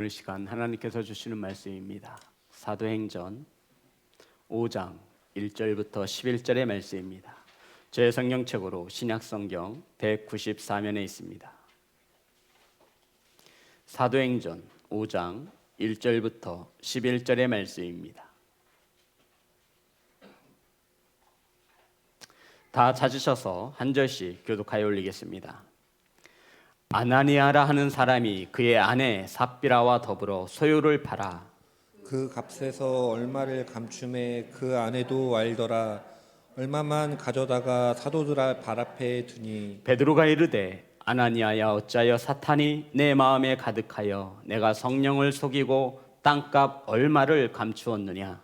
오늘 시간 하나님께서 주시는 말씀입니다. 사도행전 5장 1절부터 11절의 말씀입니다. 제 성경책으로 신약성경 194면에 있습니다. 사도행전 5장 1절부터 11절의 말씀입니다. 다 찾으셔서 한 절씩 교독하여 올리겠습니다. 아나니아라 하는 사람이 그의 아내 삽비라와 더불어 소유를 팔아 그 값에서 얼마를 감춤해 그 아내도 알더라. 얼마만 가져다가 사도들 발 앞에 두니 베드로가 이르되 아나니아야 어찌하여 사탄이 내 마음에 가득하여 내가 성령을 속이고 땅값 얼마를 감추었느냐.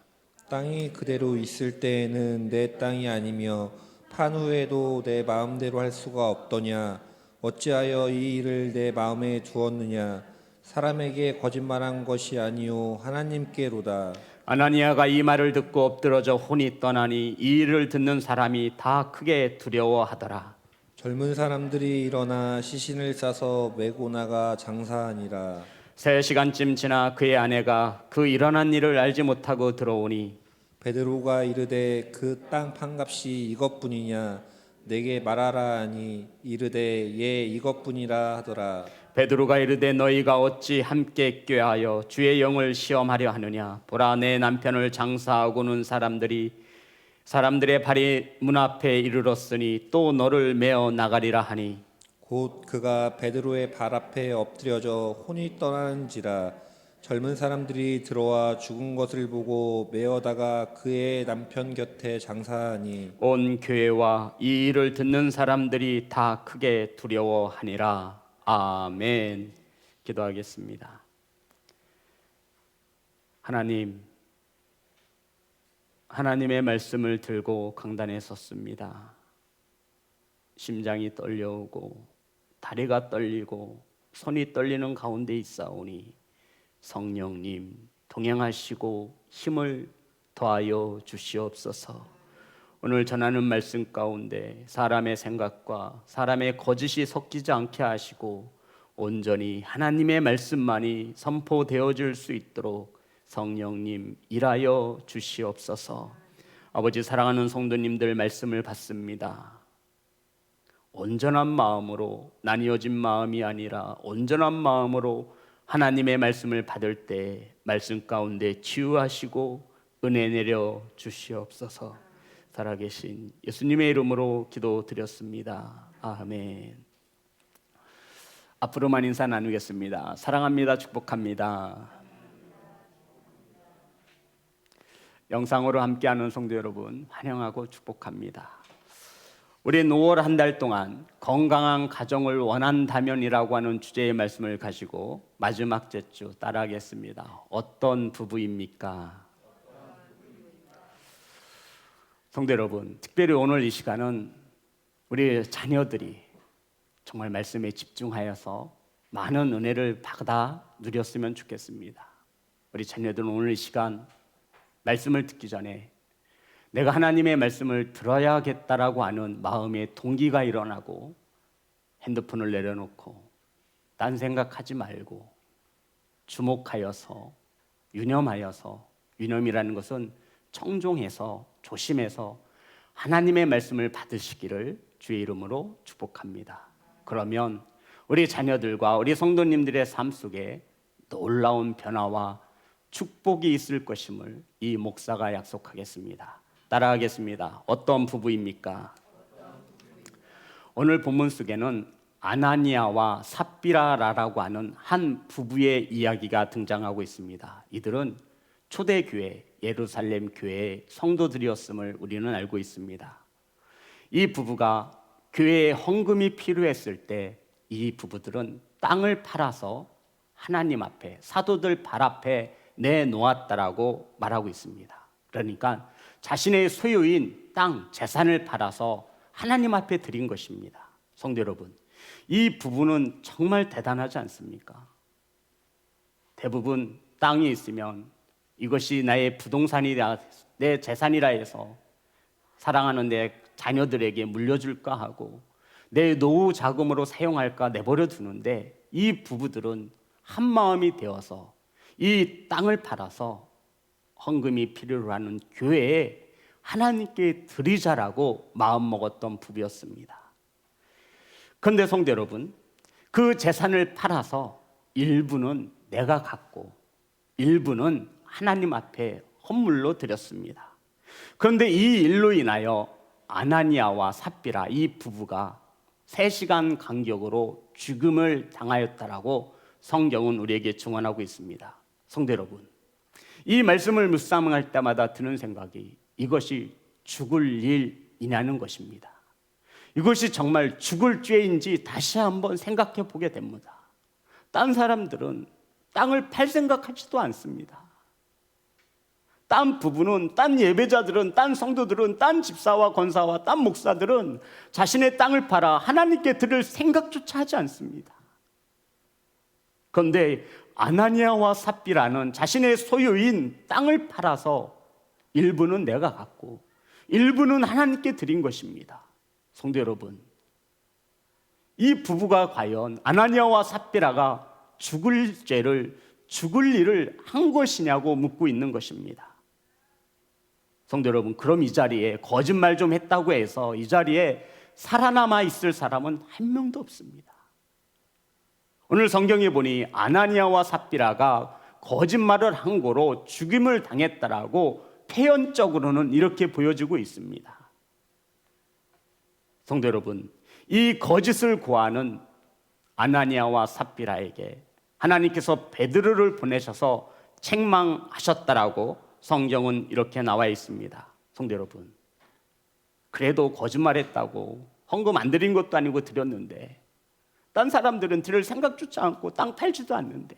땅이 그대로 있을 때에는 내 땅이 아니며 판 후에도 내 마음대로 할 수가 없더냐. 어찌하여 이 일을 내 마음에 두었느냐. 사람에게 거짓말한 것이 아니요 하나님께로다. 아나니아가 이 말을 듣고 엎드러져 혼이 떠나니 이 일을 듣는 사람이 다 크게 두려워하더라. 젊은 사람들이 일어나 시신을 싸서 메고 나가 장사하니라. 3시간쯤 지나 그의 아내가 그 일어난 일을 알지 못하고 들어오니 베드로가 이르되 그 땅 판값이 이것뿐이냐. 내게 말하라 하니 이르되 예 이것뿐이라 하더라. 베드로가 이르되 너희가 어찌 함께 꾀하여 주의 영을 시험하려 하느냐. 보라 내 남편을 장사하고는 사람들의 발이 문 앞에 이르렀으니 또 너를 메어 나가리라 하니 곧 그가 베드로의 발 앞에 엎드려져 혼이 떠나는지라. 젊은 사람들이 들어와 죽은 것을 보고 메어다가 그의 남편 곁에 장사하니 온 교회와 이 일을 듣는 사람들이 다 크게 두려워하니라. 아멘. 기도하겠습니다. 하나님의 말씀을 들고 강단에 섰습니다. 심장이 떨려오고 다리가 떨리고 손이 떨리는 가운데 있사오니 성령님 동행하시고 힘을 더하여 주시옵소서. 오늘 전하는 말씀 가운데 사람의 생각과 사람의 거짓이 섞이지 않게 하시고 온전히 하나님의 말씀만이 선포되어질 수 있도록 성령님 일하여 주시옵소서. 아버지 사랑하는 성도님들 말씀을 받습니다. 온전한 마음으로 나뉘어진 마음이 아니라 온전한 마음으로 하나님의 말씀을 받을 때 말씀 가운데 치유하시고 은혜 내려 주시옵소서. 살아계신 예수님의 이름으로 기도드렸습니다. 아멘. 앞으로만 인사 나누겠습니다. 사랑합니다. 축복합니다. 영상으로 함께하는 성도 여러분 환영하고 축복합니다. 우리 5월 한 달 동안 건강한 가정을 원한다면이라고 하는 주제의 말씀을 가지고 마지막 제주 따라하겠습니다. 어떤 부부입니까? 성도 여러분, 특별히 오늘 이 시간은 우리 자녀들이 정말 말씀에 집중하여서 많은 은혜를 받아 누렸으면 좋겠습니다. 우리 자녀들은 오늘 이 시간 말씀을 듣기 전에 내가 하나님의 말씀을 들어야겠다라고 하는 마음의 동기가 일어나고 핸드폰을 내려놓고 딴 생각하지 말고 주목하여서 유념이라는 것은 청종해서 조심해서 하나님의 말씀을 받으시기를 주의 이름으로 축복합니다. 그러면 우리 자녀들과 우리 성도님들의 삶 속에 놀라운 변화와 축복이 있을 것임을 이 목사가 약속하겠습니다. 따라하겠습니다. 어떤 부부입니까? 오늘 본문 속에는 아나니아와 삽비라라고 하는 한 부부의 이야기가 등장하고 있습니다. 이들은 초대교회 예루살렘 교회의 성도들이었음을 우리는 알고 있습니다. 이 부부가 교회에 헌금이 필요했을 때 이 부부들은 땅을 팔아서 하나님 앞에 사도들 발 앞에 내놓았다라고 말하고 있습니다. 그러니까 자신의 소유인 땅, 재산을 팔아서 하나님 앞에 드린 것입니다. 성도 여러분, 이 부부는 정말 대단하지 않습니까? 대부분 땅이 있으면 이것이 나의 부동산이라 내 재산이라 해서 사랑하는 내 자녀들에게 물려줄까 하고 내 노후 자금으로 사용할까 내버려 두는데 이 부부들은 한 마음이 되어서 이 땅을 팔아서 헌금이 필요로 하는 교회에 하나님께 드리자라고 마음먹었던 부부였습니다. 그런데 성도 여러분, 그 재산을 팔아서 일부는 내가 갖고 일부는 하나님 앞에 헌물로 드렸습니다. 그런데 이 일로 인하여 아나니아와 삽비라 이 부부가 3시간 간격으로 죽음을 당하였다라고 성경은 우리에게 증언하고 있습니다. 성도 여러분, 이 말씀을 묵상할 때마다 드는 생각이 이것이 죽을 일이냐는 것입니다. 이것이 정말 죽을 죄인지 다시 한번 생각해 보게 됩니다. 딴 사람들은 땅을 팔 생각하지도 않습니다. 딴 부부는, 딴 예배자들은, 딴 성도들은, 딴 집사와 권사와 딴 목사들은 자신의 땅을 팔아 하나님께 드릴 생각조차 하지 않습니다. 그런데 아나니아와 삽비라는 자신의 소유인 땅을 팔아서 일부는 내가 갖고 일부는 하나님께 드린 것입니다. 성도 여러분, 이 부부가 과연 아나니아와 삽비라가 죽을 죄를, 죽을 일을 한 것이냐고 묻고 있는 것입니다. 성도 여러분, 그럼 이 자리에 거짓말 좀 했다고 해서 이 자리에 살아남아 있을 사람은 한 명도 없습니다. 오늘 성경에 보니 아나니아와 삽비라가 거짓말을 한 거로 죽임을 당했다라고 표현적으로는 이렇게 보여지고 있습니다. 성도 여러분, 이 거짓을 고하는 아나니아와 삽비라에게 하나님께서 베드로를 보내셔서 책망하셨다라고 성경은 이렇게 나와 있습니다. 성도 여러분, 그래도 거짓말했다고 헌금 안 드린 것도 아니고 드렸는데 딴 사람들은 드릴 생각조차 않고 땅 팔지도 않는데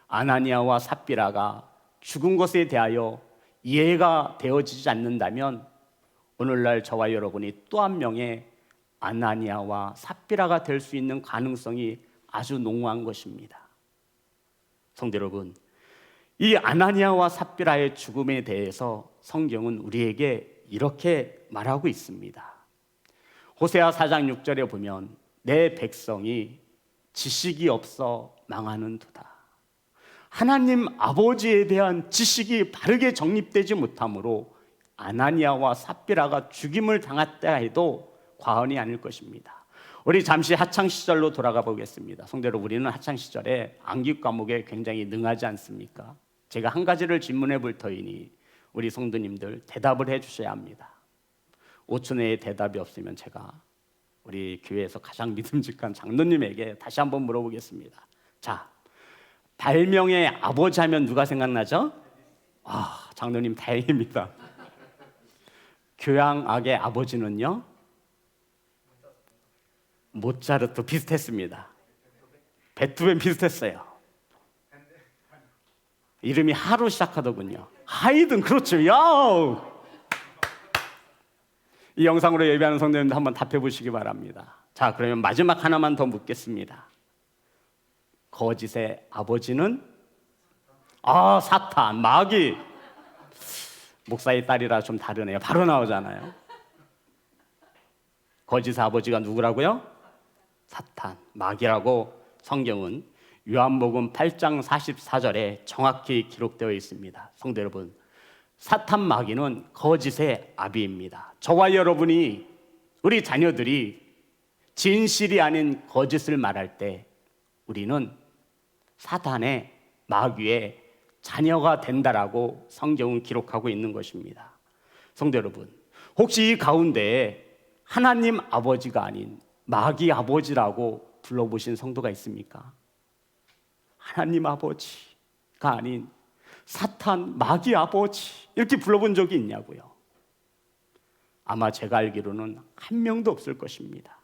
아나니아와 삽비라가 죽은 것에 대하여 이해가 되어지지 않는다면 오늘날 저와 여러분이 또 한 명의 아나니아와 삽비라가 될 수 있는 가능성이 아주 농후한 것입니다. 성도 여러분, 이 아나니아와 삽비라의 죽음에 대해서 성경은 우리에게 이렇게 말하고 있습니다. 호세아 4장 6절에 보면 내 백성이 지식이 없어 망하는도다. 하나님 아버지에 대한 지식이 바르게 정립되지 못하므로 아나니아와 삽비라가 죽임을 당했다 해도 과언이 아닐 것입니다. 우리 잠시 학창시절로 돌아가 보겠습니다. 성도 여러분, 우리는 학창시절에 암기 과목에 굉장히 능하지 않습니까? 제가 한 가지를 질문해 볼 터이니 우리 성도님들 대답을 해 주셔야 합니다. 5초 내에 대답이 없으면 제가 우리 교회에서 가장 믿음직한 장로님에게 다시 한번 물어보겠습니다. 자, 발명의 아버지 하면 누가 생각나죠? 아, 장로님 다행입니다. 교양악의 아버지는요? 모차르트 비슷했습니다. 베토벤 비슷했어요. 이름이 하로 시작하더군요. 하이든, 그렇죠. 야우! 이 영상으로 예배하는 성도님들 한번 답해 보시기 바랍니다. 자, 그러면 마지막 하나만 더 묻겠습니다. 거짓의 아버지는? 사탄, 마귀. 목사의 딸이라 좀 다르네요. 바로 나오잖아요. 거짓의 아버지가 누구라고요? 사탄, 마귀라고 성경은 요한복음 8장 44절에 정확히 기록되어 있습니다. 성도 여러분, 사탄 마귀는 거짓의 아비입니다. 저와 여러분이, 우리 자녀들이 진실이 아닌 거짓을 말할 때 우리는 사탄의, 마귀의 자녀가 된다라고 성경은 기록하고 있는 것입니다. 성도 여러분, 혹시 이 가운데에 하나님 아버지가 아닌 마귀 아버지라고 불러보신 성도가 있습니까? 하나님 아버지가 아닌 사탄, 마귀 아버지 이렇게 불러본 적이 있냐고요? 아마 제가 알기로는 한 명도 없을 것입니다.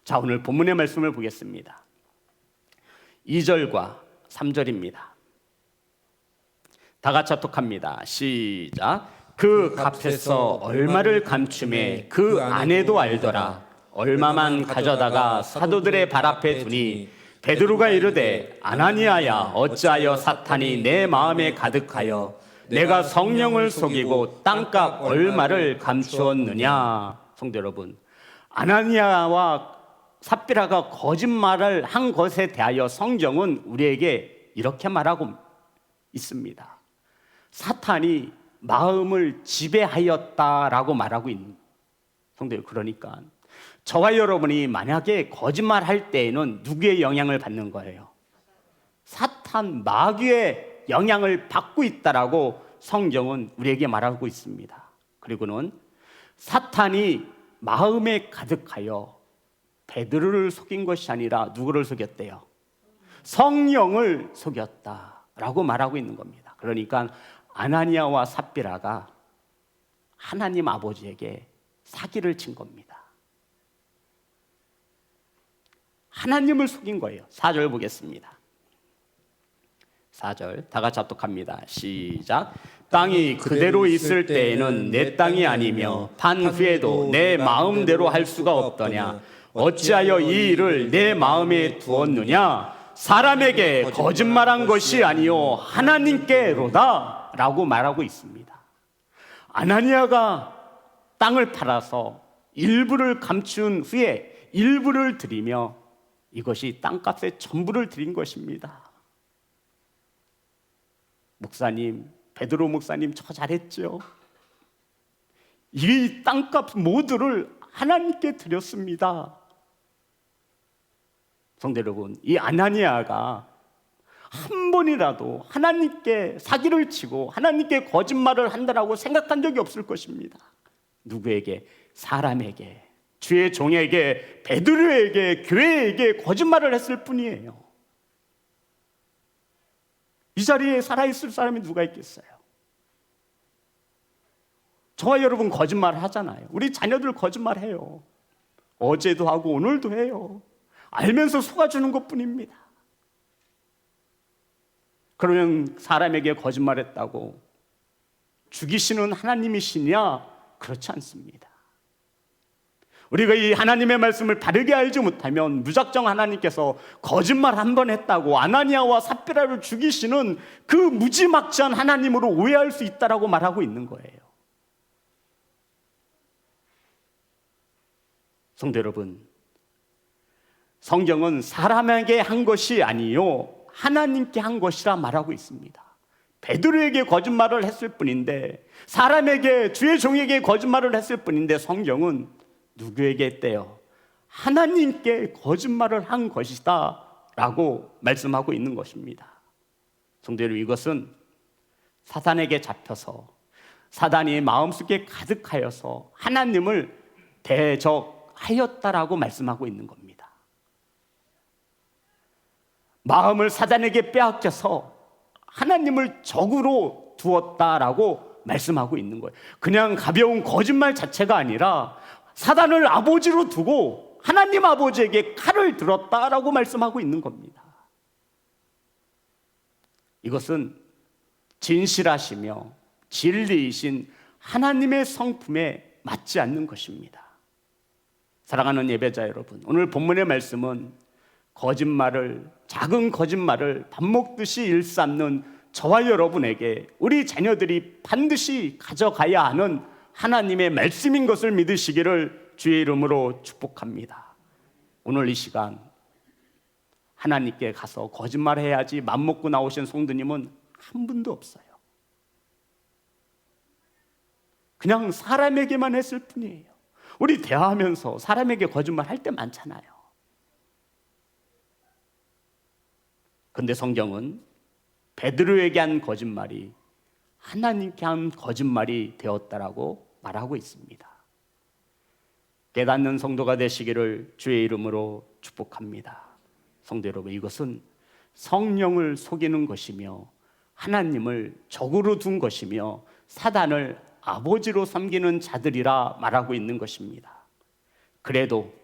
자, 오늘 본문의 말씀을 보겠습니다. 2절과 3절입니다. 다 같이 합독합니다. 시작. 그 값에서 얼마를 감춤해 그 아내도 알더라. 얼마만 가져다가 사도들의 발 앞에 두니 베드로가 이르되 아나니아야, 어찌하여 사탄이 내 마음에 가득하여 내가 성령을 속이고 땅값 얼마를 감추었느냐. 성도 여러분, 아나니아와 삽비라가 거짓말을 한 것에 대하여 성경은 우리에게 이렇게 말하고 있습니다. 사탄이 마음을 지배하였다라고 말하고 있는 성도 여러분, 그러니까 저와 여러분이 만약에 거짓말할 때에는 누구의 영향을 받는 거예요? 사탄 마귀의 영향을 받고 있다라고 성경은 우리에게 말하고 있습니다. 그리고는 사탄이 마음에 가득하여 베드로를 속인 것이 아니라 누구를 속였대요? 성령을 속였다라고 말하고 있는 겁니다. 그러니까 아나니아와 삽비라가 하나님 아버지에게 사기를 친 겁니다. 하나님을 속인 거예요. 4절 보겠습니다. 4절 다 같이 합독합니다. 시작. 땅이 그대로 있을 때에는 내 땅이 아니며 판 후에도 내 마음대로 할 수가 없더냐. 어찌하여 이 일을 내 마음에 두었느냐. 사람에게 거짓말한 것이 아니요 하나님께로다 라고 말하고 있습니다. 아나니아가 땅을 팔아서 일부를 감춘 후에 일부를 드리며 이것이 땅값의 전부를 드린 것입니다. 목사님, 베드로 목사님 저 잘했죠? 이 땅값 모두를 하나님께 드렸습니다. 성도 여러분, 이 아나니아가 한 번이라도 하나님께 사기를 치고 하나님께 거짓말을 한다라고 생각한 적이 없을 것입니다. 누구에게? 사람에게, 주의 종에게, 베드로에게, 교회에게 거짓말을 했을 뿐이에요. 이 자리에 살아있을 사람이 누가 있겠어요? 저와 여러분 거짓말 하잖아요. 우리 자녀들 거짓말해요. 어제도 하고 오늘도 해요. 알면서 속아주는 것뿐입니다. 그러면 사람에게 거짓말했다고 죽이시는 하나님이시냐? 그렇지 않습니다. 우리가 이 하나님의 말씀을 바르게 알지 못하면 무작정 하나님께서 거짓말 한 번 했다고 아나니아와 삽비라를 죽이시는 그 무지막지한 하나님으로 오해할 수 있다라고 말하고 있는 거예요. 성도 여러분, 성경은 사람에게 한 것이 아니요 하나님께 한 것이라 말하고 있습니다. 베드로에게 거짓말을 했을 뿐인데, 사람에게, 주의 종에게 거짓말을 했을 뿐인데 성경은 누구에게 했대요? 하나님께 거짓말을 한 것이다 라고 말씀하고 있는 것입니다. 성도 여러분, 이것은 사단에게 잡혀서 사단이 마음속에 가득하여서 하나님을 대적하였다라고 말씀하고 있는 겁니다. 마음을 사단에게 빼앗겨서 하나님을 적으로 두었다라고 말씀하고 있는 거예요. 그냥 가벼운 거짓말 자체가 아니라 사단을 아버지로 두고 하나님 아버지에게 칼을 들었다라고 말씀하고 있는 겁니다. 이것은 진실하시며 진리이신 하나님의 성품에 맞지 않는 것입니다. 사랑하는 예배자 여러분, 오늘 본문의 말씀은 거짓말을, 작은 거짓말을 밥 먹듯이 일삼는 저와 여러분에게 우리 자녀들이 반드시 가져가야 하는 하나님의 말씀인 것을 믿으시기를 주의 이름으로 축복합니다. 오늘 이 시간 하나님께 가서 거짓말해야지 맘먹고 나오신 성도님은 한 분도 없어요. 그냥 사람에게만 했을 뿐이에요. 우리 대화하면서 사람에게 거짓말 할 때 많잖아요. 그런데 성경은 베드로에게 한 거짓말이 하나님께 한 거짓말이 되었다라고 말하고 있습니다. 깨닫는 성도가 되시기를 주의 이름으로 축복합니다. 성도 여러분, 이것은 성령을 속이는 것이며 하나님을 적으로 둔 것이며 사단을 아버지로 섬기는 자들이라 말하고 있는 것입니다. 그래도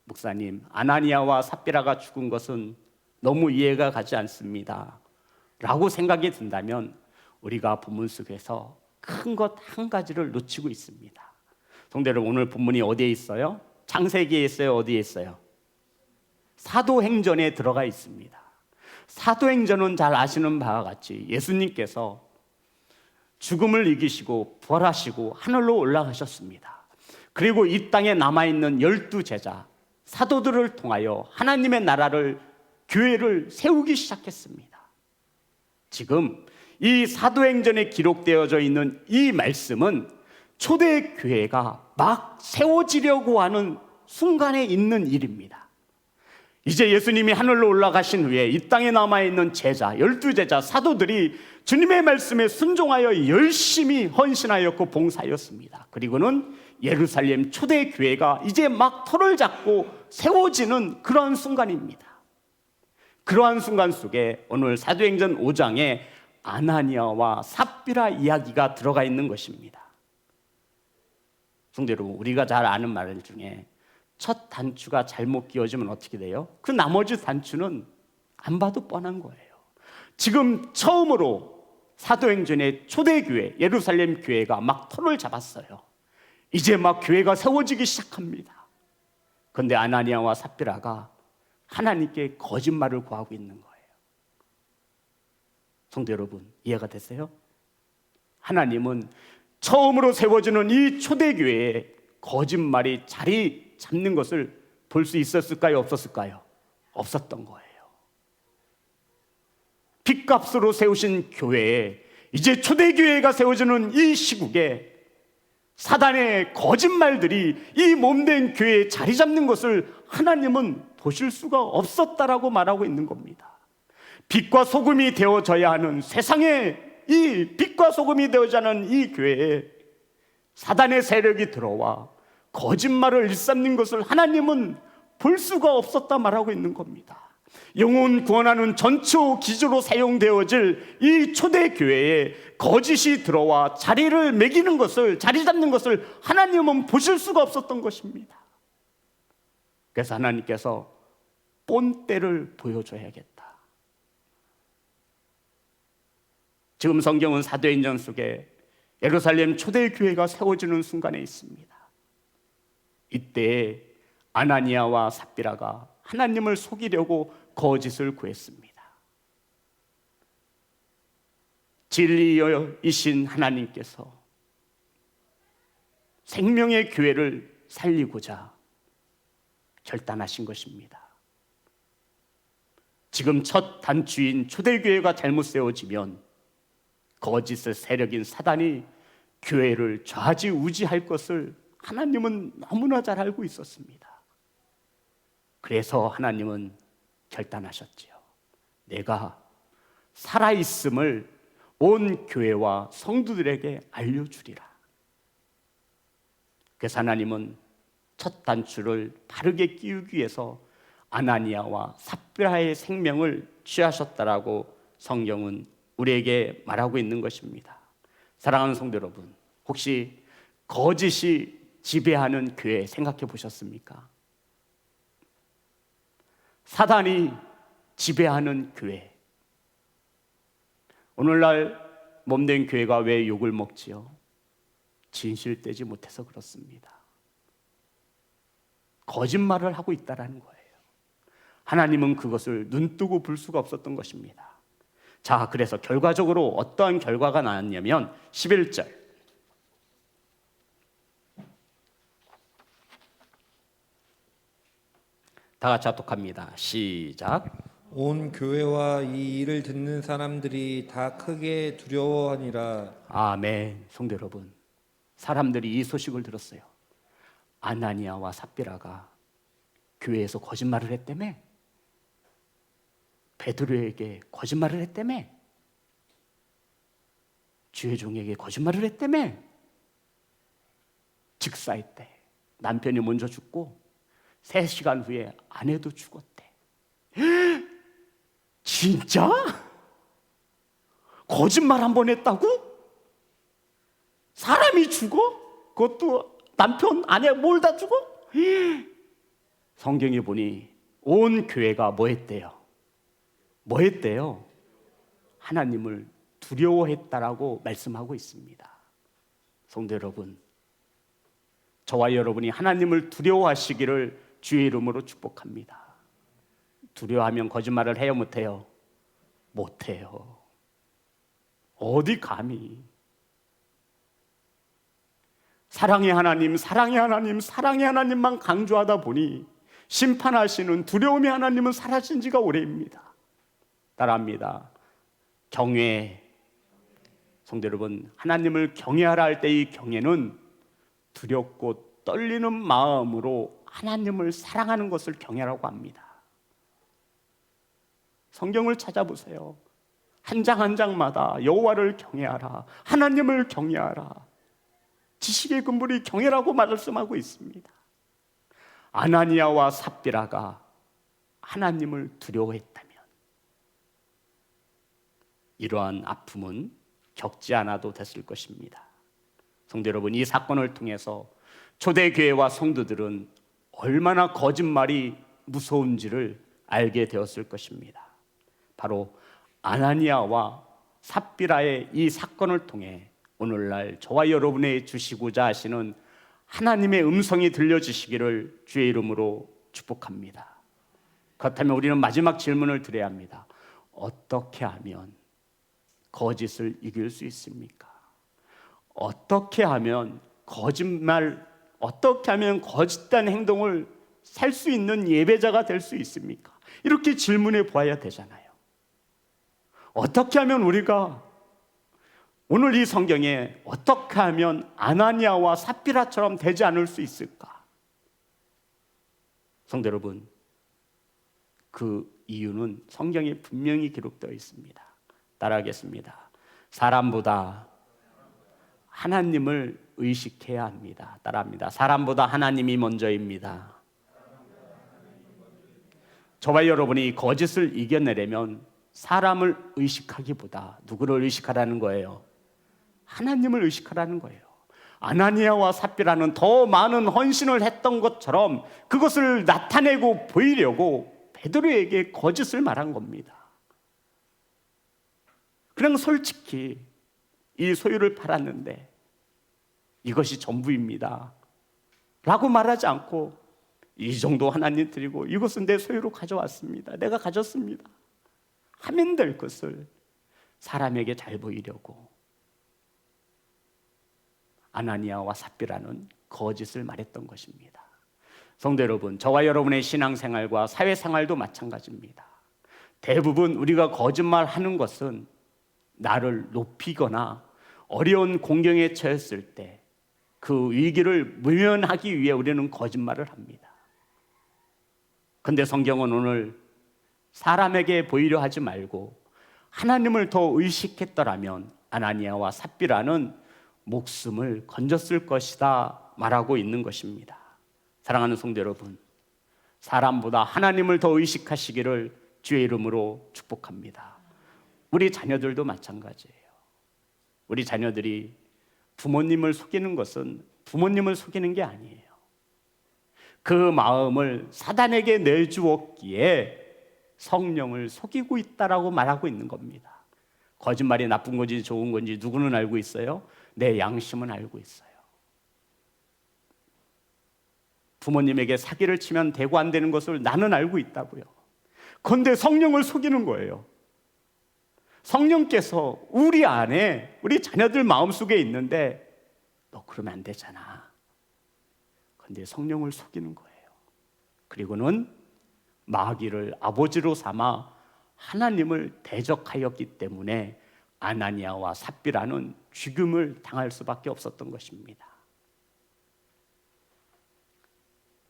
목사님, 아나니아와 삽비라가 죽은 것은 너무 이해가 가지 않습니다 라고 생각이 든다면 우리가 본문 속에서 큰 것 한 가지를 놓치고 있습니다. 성도 여러분, 오늘 본문이 어디에 있어요? 창세기에 있어요? 어디에 있어요? 사도행전에 들어가 있습니다. 사도행전은 잘 아시는 바와 같이 예수님께서 죽음을 이기시고 부활하시고 하늘로 올라가셨습니다. 그리고 이 땅에 남아있는 12제자, 사도들을 통하여 하나님의 나라를, 교회를 세우기 시작했습니다. 지금 이 사도행전에 기록되어져 있는 이 말씀은 초대 교회가 막 세워지려고 하는 순간에 있는 일입니다. 이제 예수님이 하늘로 올라가신 후에 이 땅에 남아있는 제자, 12제자, 사도들이 주님의 말씀에 순종하여 열심히 헌신하였고 봉사하였습니다. 그리고는 예루살렘 초대 교회가 이제 막 터를 잡고 세워지는 그러한 순간입니다. 그러한 순간 속에 오늘 사도행전 5장에 아나니아와 삽비라 이야기가 들어가 있는 것입니다. 성도 여러분, 우리가 잘 아는 말 중에 첫 단추가 잘못 끼워지면 어떻게 돼요? 그 나머지 단추는 안 봐도 뻔한 거예요. 지금 처음으로 사도행전의 초대교회, 예루살렘 교회가 막 터를 잡았어요. 이제 막 교회가 세워지기 시작합니다. 그런데 아나니아와 삽비라가 하나님께 거짓말을 구하고 있는 거예요. 성도 여러분, 이해가 됐어요? 하나님은 처음으로 세워지는 이 초대교회에 거짓말이 자리 잡는 것을 볼 수 있었을까요? 없었을까요? 없었던 거예요. 빚값으로 세우신 교회에 이제 초대교회가 세워지는 이 시국에 사단의 거짓말들이 이 몸된 교회에 자리 잡는 것을 하나님은 보실 수가 없었다라고 말하고 있는 겁니다. 빛과 소금이 되어져야 하는 세상에, 이 빛과 소금이 되어져야 하는 이 교회에 사단의 세력이 들어와 거짓말을 일삼는 것을 하나님은 볼 수가 없었다 말하고 있는 겁니다. 영혼 구원하는 전초 기조로 사용되어질 이 초대교회에 거짓이 들어와 자리를 매기는 것을, 자리 잡는 것을 하나님은 보실 수가 없었던 것입니다. 그래서 하나님께서 본때를 보여줘야겠다. 지금 성경은 사도행전 속에 예루살렘 초대교회가 세워지는 순간에 있습니다. 이때 아나니아와 삽비라가 하나님을 속이려고 거짓을 구했습니다. 진리이신 하나님께서 생명의 교회를 살리고자 결단하신 것입니다. 지금 첫 단추인 초대교회가 잘못 세워지면 거짓의 세력인 사단이 교회를 좌지우지할 것을 하나님은 너무나 잘 알고 있었습니다. 그래서 하나님은 결단하셨지요. 내가 살아있음을 온 교회와 성도들에게 알려주리라. 그래서 하나님은 첫 단추를 바르게 끼우기 위해서 아나니아와 삽비라의 생명을 취하셨다라고 성경은 우리에게 말하고 있는 것입니다. 사랑하는 성도 여러분, 혹시 거짓이 지배하는 교회 생각해 보셨습니까? 사단이 지배하는 교회. 오늘날 몸된 교회가 왜 욕을 먹지요? 진실되지 못해서 그렇습니다. 거짓말을 하고 있다는 거예요. 하나님은 그것을 눈뜨고 볼 수가 없었던 것입니다. 자, 그래서 결과적으로 어떠한 결과가 나왔냐면 11절 다 같이 합독합니다. 시작. 온 교회와 이 일을 듣는 사람들이 다 크게 두려워하니라. 아멘. 성도 여러분, 사람들이 이 소식을 들었어요. 아나니아와 삽비라가 교회에서 거짓말을 했다며, 베드로에게 거짓말을 했다며, 주의 종에게 거짓말을 했다며. 직사했대. 남편이 먼저 죽고 3시간 후에 아내도 죽었대. 진짜? 거짓말 한 번 했다고? 사람이 죽어? 그것도 남편, 아내 뭘 다 죽어? 성경에 보니 온 교회가 뭐 했대요? 뭐 했대요? 하나님을 두려워했다라고 말씀하고 있습니다. 성도 여러분, 저와 여러분이 하나님을 두려워하시기를 주의 이름으로 축복합니다. 두려워하면 거짓말을 해요, 못해요? 못해요. 어디 감히. 사랑의 하나님, 사랑의 하나님, 사랑의 하나님만 강조하다 보니 심판하시는 두려움의 하나님은 사라진 지가 오래입니다. 따라합니다. 경외. 성도 여러분, 하나님을 경외하라 할 때 이 경외는 두렵고 떨리는 마음으로 하나님을 사랑하는 것을 경외라고 합니다. 성경을 찾아보세요. 한 장 한 장마다 여호와를 경외하라, 하나님을 경외하라, 지식의 근본이 경외라고 말씀하고 있습니다. 아나니아와 삽비라가 하나님을 두려워했다면 이러한 아픔은 겪지 않아도 됐을 것입니다. 성도 여러분, 이 사건을 통해서 초대교회와 성도들은 얼마나 거짓말이 무서운지를 알게 되었을 것입니다. 바로 아나니아와 삽비라의 이 사건을 통해 오늘날 저와 여러분의 주시고자 하시는 하나님의 음성이 들려주시기를 주의 이름으로 축복합니다. 그렇다면 우리는 마지막 질문을 드려야 합니다. 어떻게 하면 거짓을 이길 수 있습니까? 어떻게 하면 어떻게 하면 거짓된 행동을 살 수 있는 예배자가 될 수 있습니까? 이렇게 질문해 보아야 되잖아요. 어떻게 하면 우리가 오늘 이 성경에 어떻게 하면 아나니아와 삽비라처럼 되지 않을 수 있을까? 성도 여러분, 그 이유는 성경에 분명히 기록되어 있습니다. 따라하겠습니다. 사람보다 하나님을 의식해야 합니다. 따라합니다. 사람보다 하나님이 먼저입니다. 저와 여러분이 거짓을 이겨내려면 사람을 의식하기보다 누구를 의식하라는 거예요? 하나님을 의식하라는 거예요. 아나니아와 삽비라는 더 많은 헌신을 했던 것처럼 그것을 나타내고 보이려고 베드로에게 거짓을 말한 겁니다. 그냥 솔직히 이 소유를 팔았는데 이것이 전부입니다 라고 말하지 않고 이 정도 하나님 드리고 이것은 내 소유로 가져왔습니다, 내가 가졌습니다 하면 될 것을 사람에게 잘 보이려고 아나니아와 삽비라는 거짓을 말했던 것입니다. 성도 여러분, 저와 여러분의 신앙생활과 사회생활도 마찬가지입니다. 대부분 우리가 거짓말하는 것은 나를 높이거나 어려운 공경에 처했을 때 그 위기를 모면하기 위해 우리는 거짓말을 합니다. 그런데 성경은 오늘 사람에게 보이려 하지 말고 하나님을 더 의식했더라면 아나니아와 삽비라는 목숨을 건졌을 것이다 말하고 있는 것입니다. 사랑하는 성도 여러분, 사람보다 하나님을 더 의식하시기를 주의 이름으로 축복합니다. 우리 자녀들도 마찬가지예요. 우리 자녀들이 부모님을 속이는 것은 부모님을 속이는 게 아니에요. 그 마음을 사단에게 내주었기에 성령을 속이고 있다라고 말하고 있는 겁니다. 거짓말이 나쁜 건지 좋은 건지 누구는 알고 있어요? 내 양심은 알고 있어요. 부모님에게 사기를 치면 되고 안 되는 것을 나는 알고 있다고요. 그런데 성령을 속이는 거예요. 성령께서 우리 안에 우리 자녀들 마음속에 있는데 너 그러면 안 되잖아. 그런데 성령을 속이는 거예요. 그리고는 마귀를 아버지로 삼아 하나님을 대적하였기 때문에 아나니아와 삽비라는 죽음을 당할 수밖에 없었던 것입니다.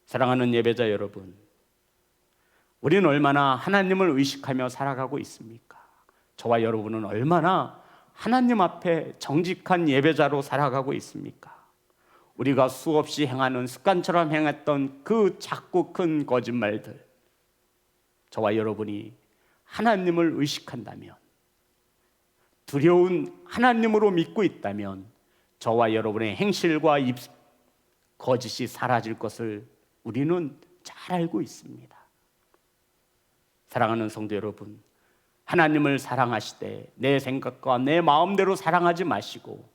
사랑하는 예배자 여러분, 우리는 얼마나 하나님을 의식하며 살아가고 있습니까? 저와 여러분은 얼마나 하나님 앞에 정직한 예배자로 살아가고 있습니까? 우리가 수없이 행하는 습관처럼 행했던 그 작고 큰 거짓말들, 저와 여러분이 하나님을 의식한다면, 두려운 하나님으로 믿고 있다면 저와 여러분의 행실과 거짓이 사라질 것을 우리는 잘 알고 있습니다. 사랑하는 성도 여러분, 하나님을 사랑하시되 내 생각과 내 마음대로 사랑하지 마시고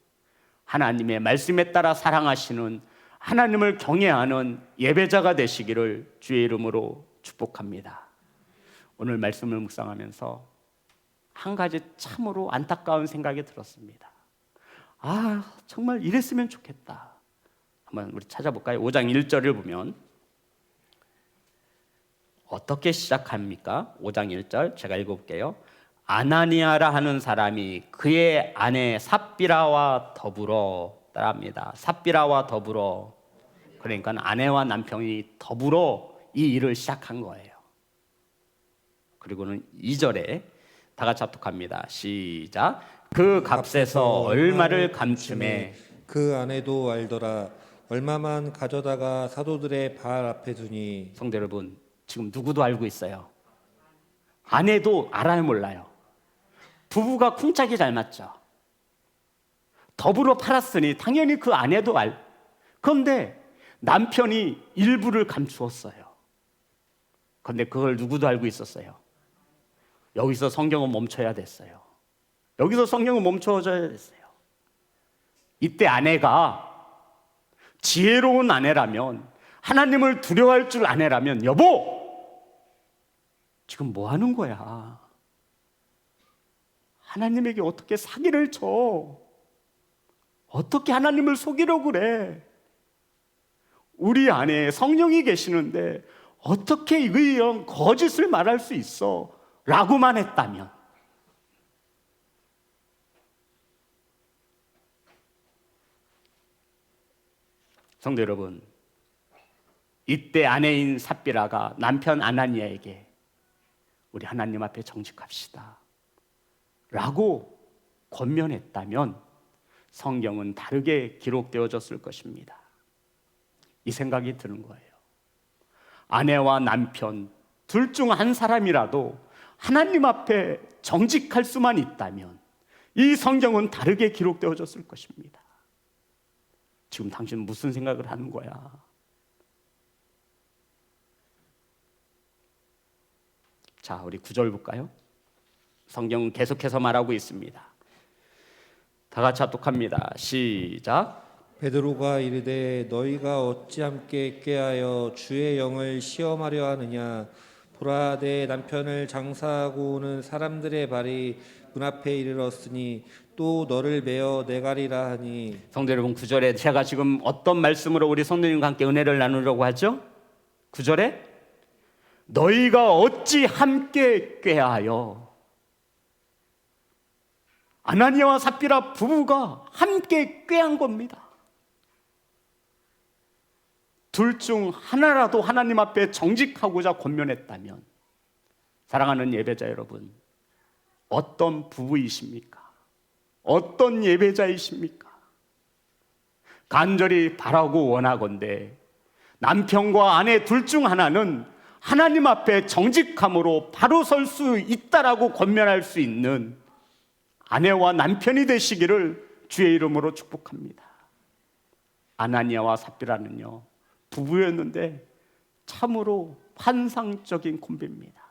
하나님의 말씀에 따라 사랑하시는 하나님을 경외하는 예배자가 되시기를 주의 이름으로 축복합니다. 오늘 말씀을 묵상하면서 한 가지 참으로 안타까운 생각이 들었습니다. 정말 이랬으면 좋겠다. 한번 우리 찾아볼까요? 5장 1절을 보면 어떻게 시작합니까? 5장 1절 제가 읽어볼게요. 아나니아라 하는 사람이 그의 아내 삽비라와 더불어, 따라합니다. 삽비라와 더불어, 그러니까 아내와 남편이 더불어 이 일을 시작한 거예요. 그리고는 2절에 다 같이 합독합니다. 시작. 그 값에서 얼마를 감춤해 그 아내도 알더라. 얼마만 가져다가 사도들의 발 앞에 두니. 성도 여러분, 지금 누구도 알고 있어요. 아내도 알아요, 몰라요? 부부가 쿵짝이 잘 맞죠. 더불어 팔았으니 당연히 그 아내도 그런데 남편이 일부를 감추었어요. 그런데 그걸 누구도 알고 있었어요. 여기서 성경은 멈춰야 됐어요. 여기서 성경은 멈춰져야 됐어요. 이때 아내가 지혜로운 아내라면, 하나님을 두려워할 줄 아내라면, 여보! 지금 뭐 하는 거야? 하나님에게 어떻게 사기를 쳐? 어떻게 하나님을 속이려고 그래? 우리 안에 성령이 계시는데 어떻게 이런 거짓을 말할 수 있어? 라고만 했다면, 성도 여러분, 이때 아내인 삽비라가 남편 아나니아에게 우리 하나님 앞에 정직합시다 라고 권면했다면 성경은 다르게 기록되어졌을 것입니다. 이 생각이 드는 거예요. 아내와 남편 둘 중 한 사람이라도 하나님 앞에 정직할 수만 있다면 이 성경은 다르게 기록되어졌을 것입니다. 지금 당신은 무슨 생각을 하는 거야? 자, 우리 9절 볼까요? 성경은 계속해서 말하고 있습니다. 다 같이 합독합니다. 시작. 베드로가 이르되 너희가 어찌 함께 꾀하여 주의 영을 시험하려 하느냐. 보라, 내 남편을 장사하고 오는 사람들의 발이 문 앞에 이르렀으니 또 너를 메어 내가리라 하니. 성도 여러분, 9절에 제가 지금 어떤 말씀으로 우리 성도님과 함께 은혜를 나누려고 하죠? 9절에 너희가 어찌 함께 꾀하여, 아나니아와 삽비라 부부가 함께 꾀한 겁니다. 둘 중 하나라도 하나님 앞에 정직하고자 권면했다면, 사랑하는 예배자 여러분, 어떤 부부이십니까? 어떤 예배자이십니까? 간절히 바라고 원하건대 남편과 아내 둘 중 하나는 하나님 앞에 정직함으로 바로 설 수 있다라고 권면할 수 있는 아내와 남편이 되시기를 주의 이름으로 축복합니다. 아나니아와 삽비라는요, 부부였는데 참으로 환상적인 콤비입니다.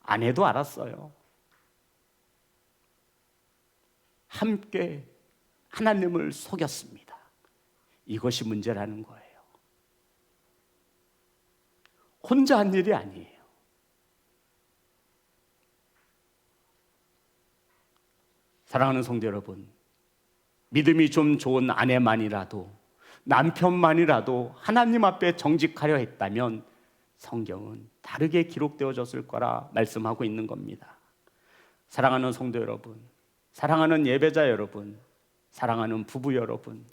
아내도 알았어요. 함께 하나님을 속였습니다. 이것이 문제라는 거예요. 혼자 한 일이 아니에요. 사랑하는 성도 여러분, 믿음이 좀 좋은 아내만이라도, 남편만이라도 하나님 앞에 정직하려 했다면 성경은 다르게 기록되어졌을 거라 말씀하고 있는 겁니다. 사랑하는 성도 여러분, 사랑하는 예배자 여러분, 사랑하는 부부 여러분,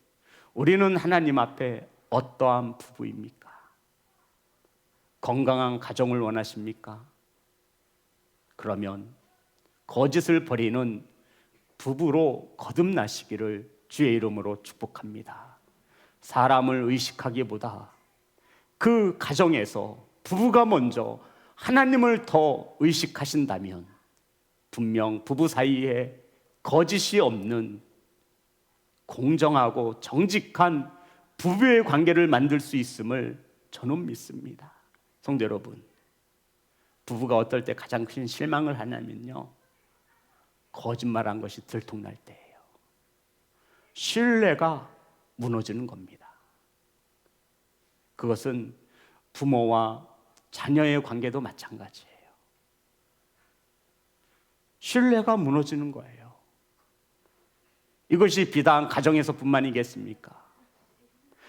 우리는 하나님 앞에 어떠한 부부입니까? 건강한 가정을 원하십니까? 그러면 거짓을 버리는 부부로 거듭나시기를 주의 이름으로 축복합니다. 사람을 의식하기보다 그 가정에서 부부가 먼저 하나님을 더 의식하신다면 분명 부부 사이에 거짓이 없는 공정하고 정직한 부부의 관계를 만들 수 있음을 저는 믿습니다. 성도 여러분, 부부가 어떨 때 가장 큰 실망을 하냐면요, 거짓말한 것이 들통날 때예요. 신뢰가 무너지는 겁니다. 그것은 부모와 자녀의 관계도 마찬가지예요. 신뢰가 무너지는 거예요. 이것이 비단 가정에서뿐만이겠습니까?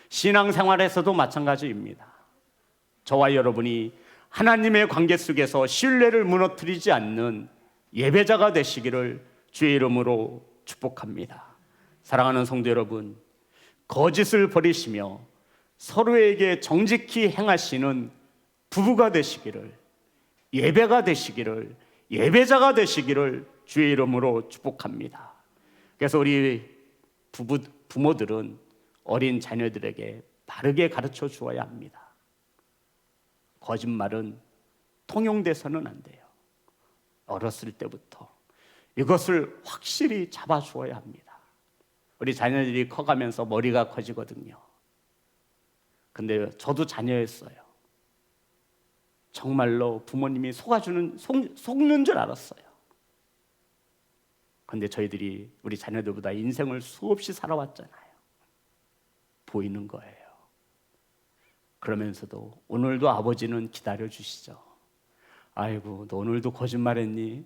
신앙생활에서도 마찬가지입니다. 저와 여러분이 하나님의 관계 속에서 신뢰를 무너뜨리지 않는 예배자가 되시기를 주의 이름으로 축복합니다. 사랑하는 성도 여러분, 거짓을 버리시며 서로에게 정직히 행하시는 부부가 되시기를, 예배가 되시기를, 예배자가 되시기를 주의 이름으로 축복합니다. 그래서 우리 부모들은 어린 자녀들에게 바르게 가르쳐 주어야 합니다. 거짓말은 통용돼서는 안 돼요. 어렸을 때부터 이것을 확실히 잡아주어야 합니다. 우리 자녀들이 커가면서 머리가 커지거든요. 근데 저도 자녀였어요. 정말로 부모님이 속는 줄 알았어요. 근데 저희들이 우리 자녀들보다 인생을 수없이 살아왔잖아요. 보이는 거예요. 그러면서도 오늘도 아버지는 기다려 주시죠. 아이고, 너 오늘도 거짓말했니?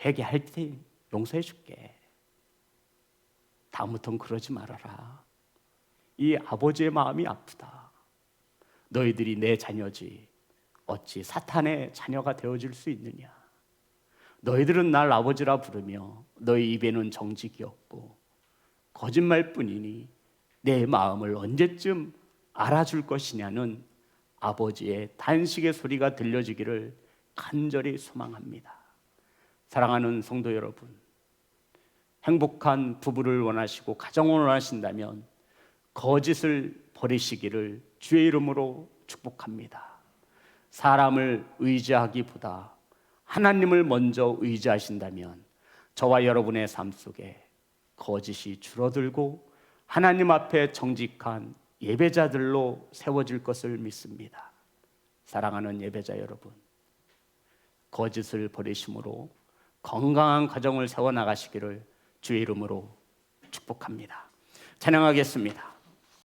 회개할 테니 용서해 줄게. 다음부터는 그러지 말아라. 이 아버지의 마음이 아프다. 너희들이 내 자녀지 어찌 사탄의 자녀가 되어줄 수 있느냐. 너희들은 날 아버지라 부르며 너희 입에는 정직이 없고 거짓말뿐이니 내 마음을 언제쯤 알아줄 것이냐는 아버지의 단식의 소리가 들려지기를 간절히 소망합니다. 사랑하는 성도 여러분, 행복한 부부를 원하시고 가정을 원하신다면 거짓을 버리시기를 주의 이름으로 축복합니다. 사람을 의지하기보다 하나님을 먼저 의지하신다면 저와 여러분의 삶 속에 거짓이 줄어들고 하나님 앞에 정직한 예배자들로 세워질 것을 믿습니다. 사랑하는 예배자 여러분, 거짓을 버리심으로 건강한 가정을 세워나가시기를 주의 이름으로 축복합니다. 찬양하겠습니다.